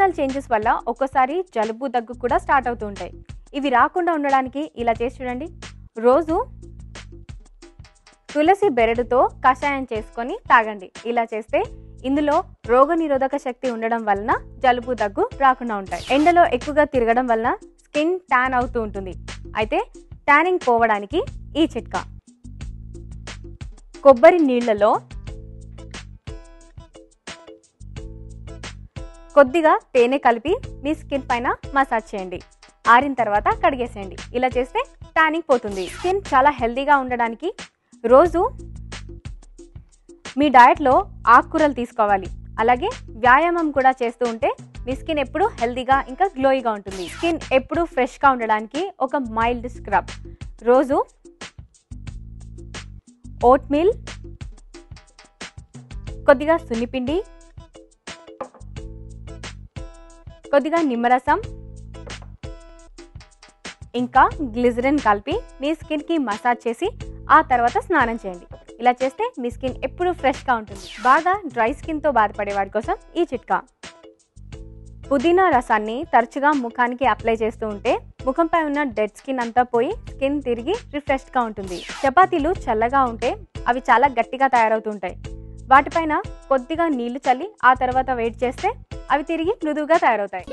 Seasonal changes వల్ల ఒక్కోసారి జలుబు దగ్గు కూడా స్టార్ట్ అవుతూ ఉంటాయి. ఇవి రాకుండా ఉండడానికి ఇలా చేసి చూడండి. రోజు తులసి బెరడుతో కషాయం చేసుకొని తాగండి. ఇలా చేస్తే ఇందులో రోగనిరోధక శక్తి ఉండడం వలన జలుబు దగ్గు రాకుండా ఉంటాయి. ఎండలో ఎక్కువగా తిరగడం వలన స్కిన్ ట్యాన్ అవుతూ ఉంటుంది. అయితే ట్యానింగ్ పోవడానికి ఈ చిట్కా: కొబ్బరి నీళ్లలో కొద్దిగా తేనె కలిపి మీ స్కిన్ పైన మసాజ్ చేయండి. ఆరిన తర్వాత కడిగేసేయండి. ఇలా చేస్తే ట్యానింగ్ పోతుంది. స్కిన్ చాలా హెల్తీగా ఉండడానికి రోజు మీ డయట్లో ఆకుకూరలు తీసుకోవాలి. అలాగే వ్యాయామం కూడా చేస్తూ ఉంటే మీ స్కిన్ ఎప్పుడు హెల్తీగా ఇంకా గ్లోయిగా ఉంటుంది. స్కిన్ ఎప్పుడు ఫ్రెష్గా ఉండడానికి ఒక మైల్డ్ స్క్రబ్: రోజు ఓట్ మీల్, కొద్దిగా సున్నిపిండి, కొద్దిగా నిమ్మరసం ఇంకా గ్లిజరిన్ కలిపి మీ స్కిన్కి మసాజ్ చేసి ఆ తర్వాత స్నానం చేయండి. ఇలా చేస్తే మీ స్కిన్ ఎప్పుడు ఫ్రెష్గా ఉంటుంది. బాగా డ్రై స్కిన్తో బాధపడే వారి కోసం ఈ చిట్కా: పుదీనా రసాన్ని తరచుగా ముఖానికి అప్లై చేస్తూ ఉంటే ముఖంపై ఉన్న డెడ్ స్కిన్ అంతా పోయి స్కిన్ తిరిగి రిఫ్రెష్గా ఉంటుంది. చపాతీలు చల్లగా ఉంటే అవి చాలా గట్టిగా తయారవుతుంటాయి. వాటిపైన కొద్దిగా నీళ్లు చల్లి ఆ తర్వాత వెయిట్ చేస్తే అవి తిరిగి మృదువుగా తయారవుతాయి.